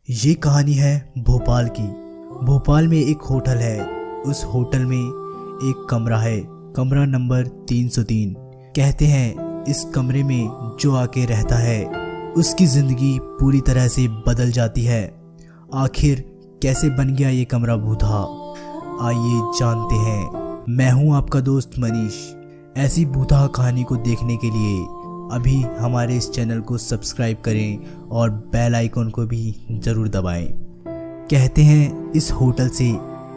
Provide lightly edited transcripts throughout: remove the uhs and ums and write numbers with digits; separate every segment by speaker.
Speaker 1: ये कहानी है भोपाल की। भोपाल में एक होटल है। उस होटल में एक कमरा है, कमरा नंबर 303। कहते हैं इस कमरे में जो आके रहता है उसकी जिंदगी पूरी तरह से बदल जाती है। आखिर कैसे बन गया ये कमरा भूतहा, आइए जानते हैं। मैं हूं आपका दोस्त मनीष। ऐसी भूतहा कहानी को देखने के लिए अभी हमारे इस चैनल को सब्सक्राइब करें और बेल आइकन को भी ज़रूर दबाएं। कहते हैं इस होटल से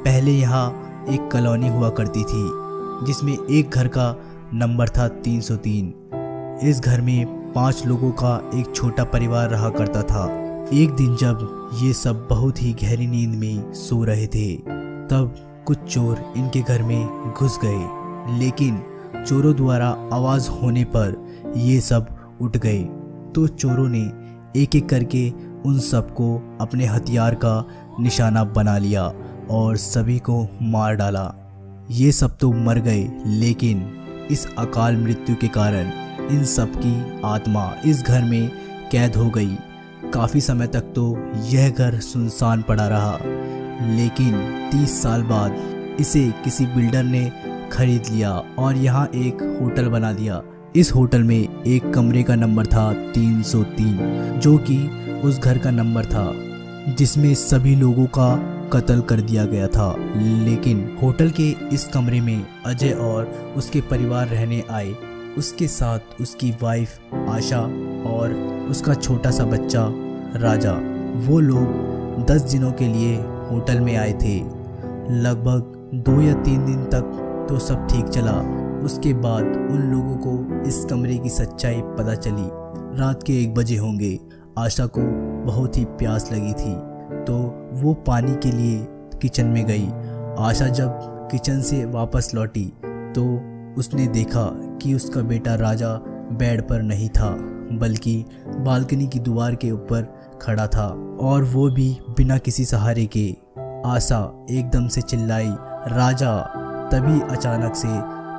Speaker 1: पहले यहाँ एक कॉलोनी हुआ करती थी जिसमें एक घर का नंबर था 303। इस घर में 5 लोगों का एक छोटा परिवार रहा करता था। एक दिन जब ये सब बहुत ही गहरी नींद में सो रहे थे तब कुछ चोर इनके घर में घुस गए, लेकिन चोरों द्वारा आवाज़ होने पर ये सब उठ गए। तो चोरों ने एक एक करके उन सबको अपने हथियार का निशाना बना लिया और सभी को मार डाला। ये सब तो मर गए, लेकिन इस अकाल मृत्यु के कारण इन सब की आत्मा इस घर में कैद हो गई। काफ़ी समय तक तो यह घर सुनसान पड़ा रहा, लेकिन 30 साल बाद इसे किसी बिल्डर ने खरीद लिया और यहाँ एक होटल बना दिया। इस होटल में एक कमरे का नंबर था 303, जो कि उस घर का नंबर था जिसमें सभी लोगों का कत्ल कर दिया गया था। लेकिन होटल के इस कमरे में अजय और उसके परिवार रहने आए। उसके साथ उसकी वाइफ आशा और उसका छोटा सा बच्चा राजा। वो लोग 10 दिनों के लिए होटल में आए थे। लगभग 2 या 3 दिन तक तो सब ठीक चला। उसके बाद उन लोगों को इस कमरे की सच्चाई पता चली। रात के 1 बजे होंगे। आशा को बहुत ही प्यास लगी थी तो वो पानी के लिए किचन में गई। आशा जब किचन से वापस लौटी तो उसने देखा कि उसका बेटा राजा बेड पर नहीं था, बल्कि बालकनी की दीवार के ऊपर खड़ा था, और वो भी बिना किसी सहारे के। आशा एकदम से चिल्लाई, राजा! तभी अचानक से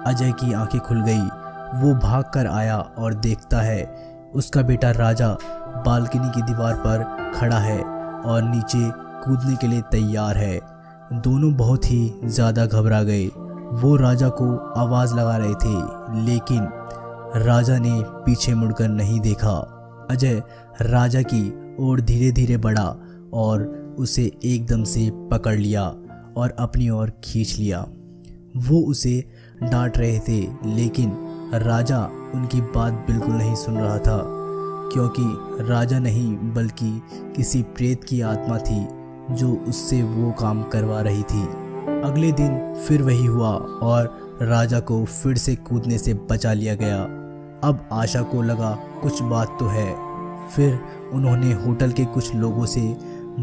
Speaker 1: अजय की आंखें खुल गई। वो भागकर आया और देखता है उसका बेटा राजा बालकनी की दीवार पर खड़ा है और नीचे कूदने के लिए तैयार है। दोनों बहुत ही ज़्यादा घबरा गए। वो राजा को आवाज़ लगा रहे थे, लेकिन राजा ने पीछे मुड़कर नहीं देखा। अजय राजा की ओर धीरे धीरे बढ़ा और उसे एकदम से पकड़ लिया और अपनी ओर खींच लिया। वो उसे डांट रहे थे, लेकिन राजा उनकी बात बिल्कुल नहीं सुन रहा था, क्योंकि राजा नहीं बल्कि किसी प्रेत की आत्मा थी जो उससे वो काम करवा रही थी। अगले दिन फिर वही हुआ और राजा को फिर से कूदने से बचा लिया गया। अब आशा को लगा कुछ बात तो है। फिर उन्होंने होटल के कुछ लोगों से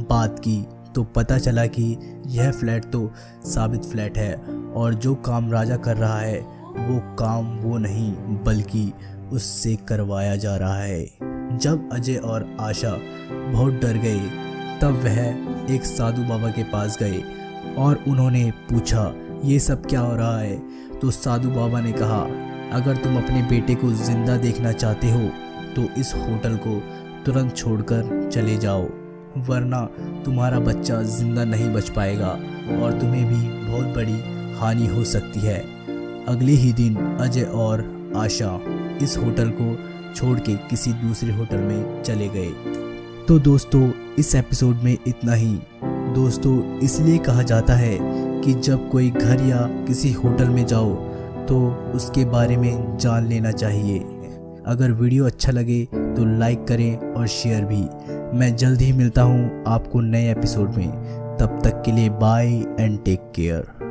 Speaker 1: बात की तो पता चला कि यह फ्लैट तो साबित फ्लैट है और जो काम राजा कर रहा है वो काम वो नहीं बल्कि उससे करवाया जा रहा है। जब अजय और आशा बहुत डर गए तब वह एक साधु बाबा के पास गए और उन्होंने पूछा ये सब क्या हो रहा है। तो साधु बाबा ने कहा, अगर तुम अपने बेटे को जिंदा देखना चाहते हो तो इस होटल को तुरंत छोड़कर चले जाओ, वरना तुम्हारा बच्चा जिंदा नहीं बच पाएगा और तुम्हें भी बहुत बड़ी हानि हो सकती है। अगले ही दिन अजय और आशा इस होटल को छोड़ के किसी दूसरे होटल में चले गए। तो दोस्तों इस एपिसोड में इतना ही। दोस्तों इसलिए कहा जाता है कि जब कोई घर या किसी होटल में जाओ तो उसके बारे में जान लेना चाहिए। अगर वीडियो अच्छा लगे तो लाइक करें और शेयर भी। मैं जल्द ही मिलता हूँ आपको नए एपिसोड में। तब तक के लिए बाय एंड टेक केयर।